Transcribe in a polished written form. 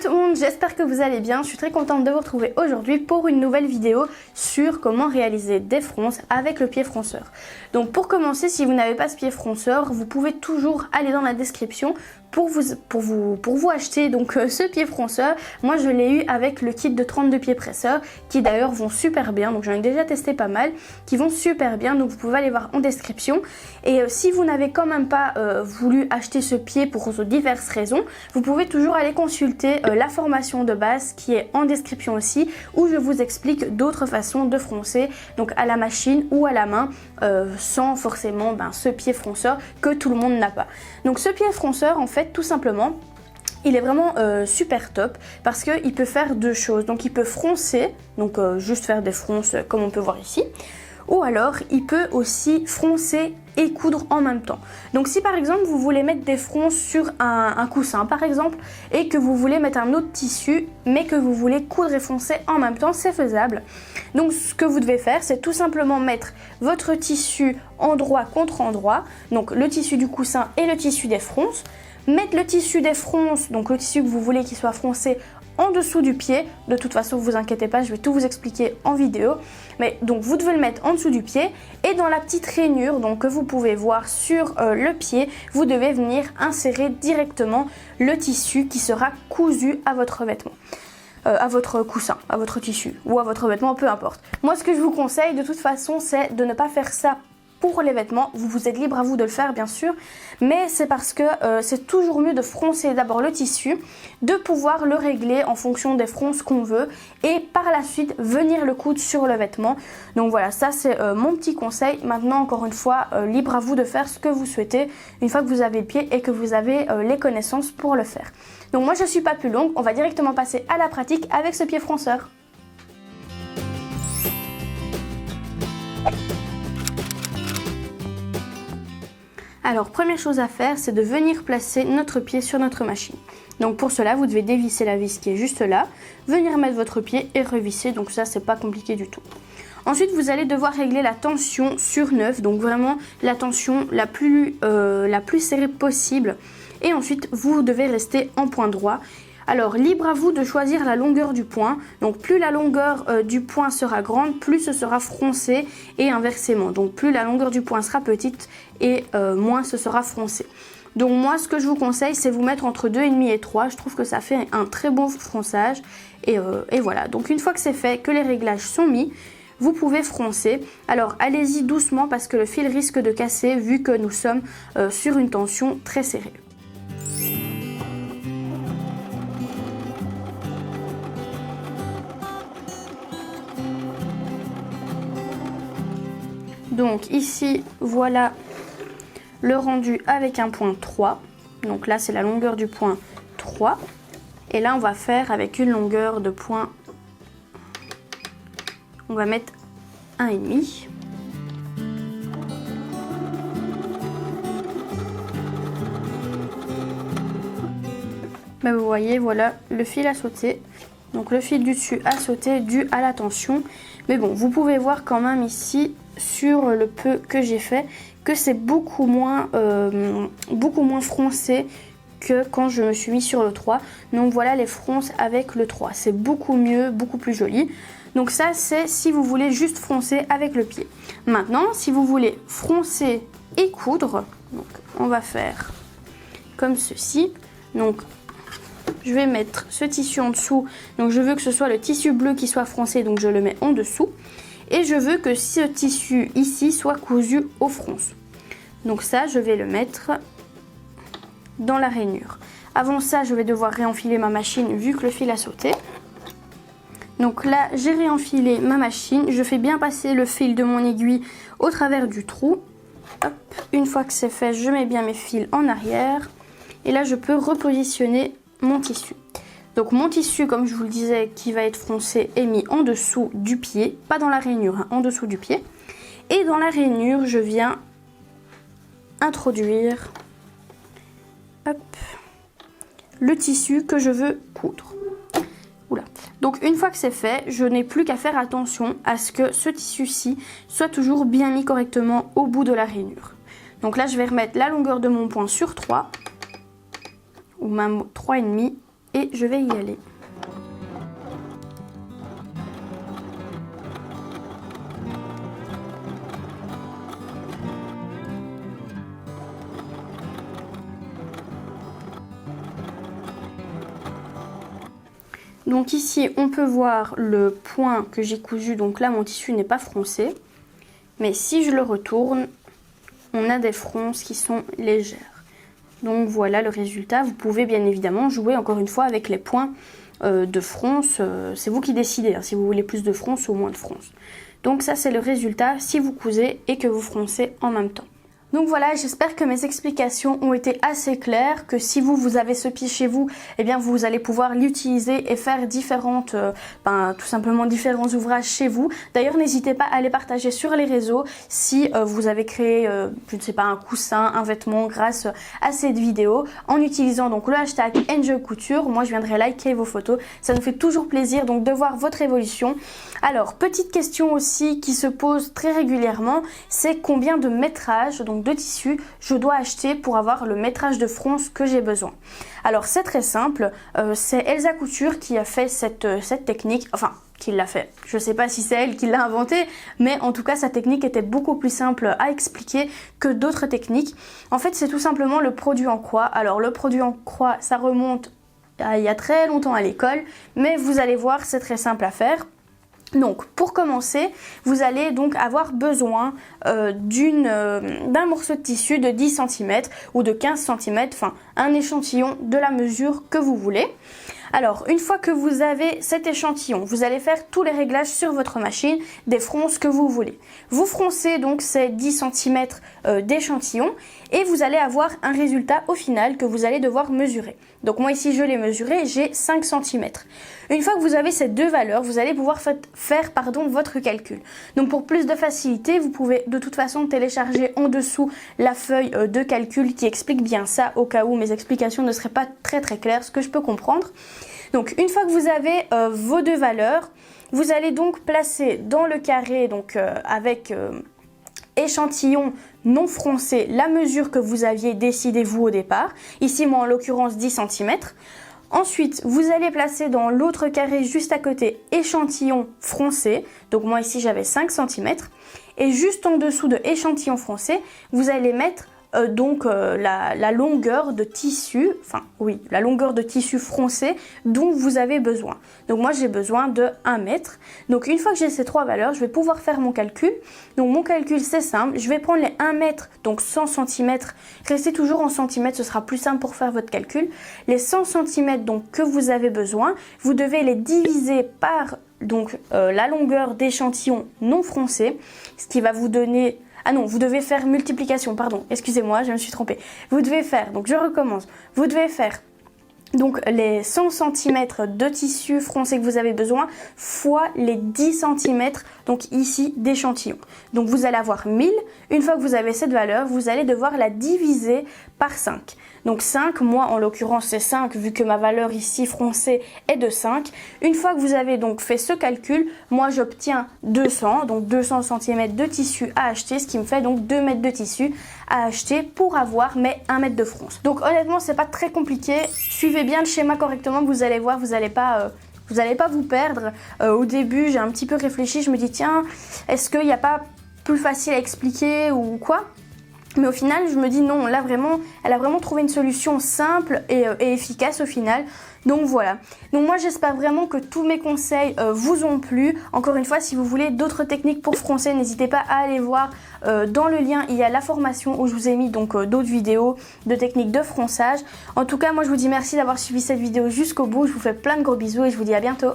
tout le monde, j'espère que vous allez bien. Je suis très contente de vous retrouver aujourd'hui pour une nouvelle vidéo sur comment réaliser des fronces avec le pied fronceur. Donc pour commencer, si vous n'avez pas ce pied fronceur, vous pouvez toujours aller dans la description pour vous acheter donc ce pied fronceur. Moi je l'ai eu avec le kit de 32 pieds presseurs qui d'ailleurs vont super bien, donc j'en ai déjà testé pas mal, qui vont super bien, donc vous pouvez aller voir en description. Et si vous n'avez quand même pas voulu acheter ce pied pour diverses raisons, vous pouvez toujours aller consulter la formation de base qui est en description aussi, où je vous explique d'autres façons de froncer, donc à la machine ou à la main, sans forcément ce pied fronceur que tout le monde n'a pas. Donc ce pied fronceur, en fait, tout simplement, il est vraiment super top parce qu'il peut faire deux choses. Donc il peut froncer, donc juste faire des fronces comme on peut voir ici, ou alors il peut aussi froncer et coudre en même temps. Donc si par exemple vous voulez mettre des fronces sur un coussin par exemple, et que vous voulez mettre un autre tissu mais que vous voulez coudre et froncer en même temps, c'est faisable. Donc ce que vous devez faire, c'est tout simplement mettre votre tissu endroit contre endroit, donc le tissu du coussin et le tissu des fronces, mettre le tissu des fronces, donc le tissu que vous voulez qu'il soit froncé, en dessous du pied. De toute façon, vous inquiétez pas, je vais tout vous expliquer en vidéo. Mais donc vous devez le mettre en dessous du pied, et dans la petite rainure donc que vous pouvez voir sur le pied, vous devez venir insérer directement le tissu qui sera cousu à votre vêtement. À votre coussin, à votre tissu ou à votre vêtement, peu importe. Moi ce que je vous conseille de toute façon, c'est de ne pas faire ça pour les vêtements. Vous êtes libre à vous de le faire bien sûr, mais c'est parce que c'est toujours mieux de froncer d'abord le tissu, de pouvoir le régler en fonction des fronces qu'on veut, et par la suite venir le coudre sur le vêtement. Donc voilà, ça c'est mon petit conseil. Maintenant encore une fois, libre à vous de faire ce que vous souhaitez une fois que vous avez le pied et que vous avez les connaissances pour le faire. Donc moi je suis pas plus longue, on va directement passer à la pratique avec ce pied fronceur. Alors première chose à faire, c'est de venir placer notre pied sur notre machine. Donc pour cela, vous devez dévisser la vis qui est juste là, venir mettre votre pied et revisser, donc ça c'est pas compliqué du tout. Ensuite vous allez devoir régler la tension sur 9, donc vraiment la tension la plus serrée possible. Et ensuite vous devez rester en point droit. Alors libre à vous de choisir la longueur du point, donc plus la longueur du point sera grande, plus ce sera froncé, et inversement, donc plus la longueur du point sera petite et moins ce sera froncé. Donc moi ce que je vous conseille, c'est vous mettre entre 2,5 et 3, je trouve que ça fait un très bon fronçage, et voilà. Donc une fois que c'est fait, que les réglages sont mis, vous pouvez froncer. Alors allez-y doucement parce que le fil risque de casser vu que nous sommes sur une tension très serrée. Donc ici, voilà le rendu avec un point 3. Donc là, c'est la longueur du point 3. Et là, on va faire avec une longueur de point, on va mettre 1,5. Ben, vous voyez, voilà, le fil a sauté. Donc le fil du dessus a sauté dû à la tension. Mais bon, vous pouvez voir quand même ici, sur le peu que j'ai fait, que c'est beaucoup moins froncé que quand je me suis mis sur le 3. Donc voilà les fronces avec le 3. C'est beaucoup mieux, beaucoup plus joli. Donc ça c'est si vous voulez juste froncer avec le pied. Maintenant, si vous voulez froncer et coudre, donc on va faire comme ceci. Donc je vais mettre ce tissu en dessous, donc je veux que ce soit le tissu bleu qui soit froncé, donc je le mets en dessous. Et je veux que ce tissu ici soit cousu aux fronces. Donc ça, je vais le mettre dans la rainure. Avant ça, je vais devoir réenfiler ma machine vu que le fil a sauté. Donc là, j'ai réenfilé ma machine. Je fais bien passer le fil de mon aiguille au travers du trou. Hop. Une fois que c'est fait, je mets bien mes fils en arrière. Et là, je peux repositionner mon tissu. Donc mon tissu, comme je vous le disais, qui va être froncé est mis en dessous du pied, pas dans la rainure, hein, en dessous du pied. Et dans la rainure, je viens introduire le tissu que je veux coudre. Oula. Donc une fois que c'est fait, je n'ai plus qu'à faire attention à ce que ce tissu-ci soit toujours bien mis correctement au bout de la rainure. Donc là, je vais remettre la longueur de mon point sur 3, ou même 3,5. et je vais y aller. Donc ici, on peut voir le point que j'ai cousu. Donc là, mon tissu n'est pas froncé. Mais si je le retourne, on a des fronces qui sont légères. Donc voilà le résultat. Vous pouvez bien évidemment jouer encore une fois avec les points de fronce. C'est vous qui décidez, hein, si vous voulez plus de fronce ou moins de fronce. Donc ça, c'est le résultat si vous cousez et que vous froncez en même temps. Donc voilà, j'espère que mes explications ont été assez claires, que si vous avez ce pied chez vous, eh bien vous allez pouvoir l'utiliser et faire différentes, tout simplement différents ouvrages chez vous. D'ailleurs, n'hésitez pas à les partager sur les réseaux si vous avez créé, je ne sais pas, un coussin, un vêtement grâce à cette vidéo en utilisant donc le hashtag Enjoy Couture. Moi, je viendrai liker vos photos. Ça nous fait toujours plaisir donc de voir votre évolution. Alors, petite question aussi qui se pose très régulièrement, c'est combien de métrage, donc de tissu, je dois acheter pour avoir le métrage de fronce que j'ai besoin. Alors c'est très simple, c'est Elsa Couture qui a fait cette technique, enfin qui l'a fait. Je ne sais pas si c'est elle qui l'a inventée, mais en tout cas sa technique était beaucoup plus simple à expliquer que d'autres techniques. En fait, c'est tout simplement le produit en croix. Alors le produit en croix, ça remonte à il y a très longtemps à l'école, mais vous allez voir, c'est très simple à faire. Donc pour commencer, vous allez donc avoir besoin d'un morceau de tissu de 10 cm ou de 15 cm, enfin un échantillon de la mesure que vous voulez. Alors, une fois que vous avez cet échantillon, vous allez faire tous les réglages sur votre machine des fronces que vous voulez. Vous froncez donc ces 10 cm d'échantillon et vous allez avoir un résultat au final que vous allez devoir mesurer. Donc moi ici je l'ai mesuré, j'ai 5 cm. Une fois que vous avez ces deux valeurs, vous allez pouvoir faire votre calcul. Donc pour plus de facilité, vous pouvez de toute façon télécharger en dessous la feuille de calcul qui explique bien ça au cas où mes explications ne seraient pas très claires, ce que je peux comprendre. Donc une fois que vous avez vos deux valeurs, vous allez donc placer dans le carré donc avec échantillon non froncé la mesure que vous aviez décidé vous au départ. Ici moi en l'occurrence 10 cm. Ensuite, vous allez placer dans l'autre carré juste à côté échantillon froncé. Donc moi ici j'avais 5 cm. Et juste en dessous de échantillon froncé, vous allez mettre la longueur de tissu, la longueur de tissu froncé dont vous avez besoin. Donc moi j'ai besoin de 1 mètre. Donc une fois que j'ai ces trois valeurs, je vais pouvoir faire mon calcul. Donc mon calcul c'est simple, je vais prendre les 1 mètre, donc 100 cm, restez toujours en centimètres, ce sera plus simple pour faire votre calcul. Les 100 cm donc que vous avez besoin, vous devez les diviser par la longueur d'échantillon non froncé, ce qui va vous donner... Ah non, vous devez faire multiplication, pardon, excusez-moi, je me suis trompée. Vous devez faire, donc je recommence, vous devez faire donc les 100 cm de tissu froncé que vous avez besoin fois les 10 cm donc ici d'échantillon. Donc vous allez avoir 1000. Une fois que vous avez cette valeur, vous allez devoir la diviser par 5. Donc 5, moi en l'occurrence c'est 5 vu que ma valeur ici froncée est de 5. Une fois que vous avez donc fait ce calcul, moi j'obtiens 200, donc 200 cm de tissu à acheter, ce qui me fait donc 2 mètres de tissu à acheter pour avoir mes 1 mètre de fronce. Donc honnêtement c'est pas très compliqué, suivez bien le schéma correctement, vous allez voir, vous n'allez pas vous perdre. Au début j'ai un petit peu réfléchi, je me dis tiens, est-ce qu'il n'y a pas plus facile à expliquer ou quoi? Mais au final, je me dis non, là vraiment, elle a vraiment trouvé une solution simple et efficace au final. Donc voilà. Donc moi, j'espère vraiment que tous mes conseils vous ont plu. Encore une fois, si vous voulez d'autres techniques pour froncer, n'hésitez pas à aller voir dans le lien. Il y a la formation où je vous ai mis donc d'autres vidéos de techniques de fronçage. En tout cas, moi, je vous dis merci d'avoir suivi cette vidéo jusqu'au bout. Je vous fais plein de gros bisous et je vous dis à bientôt.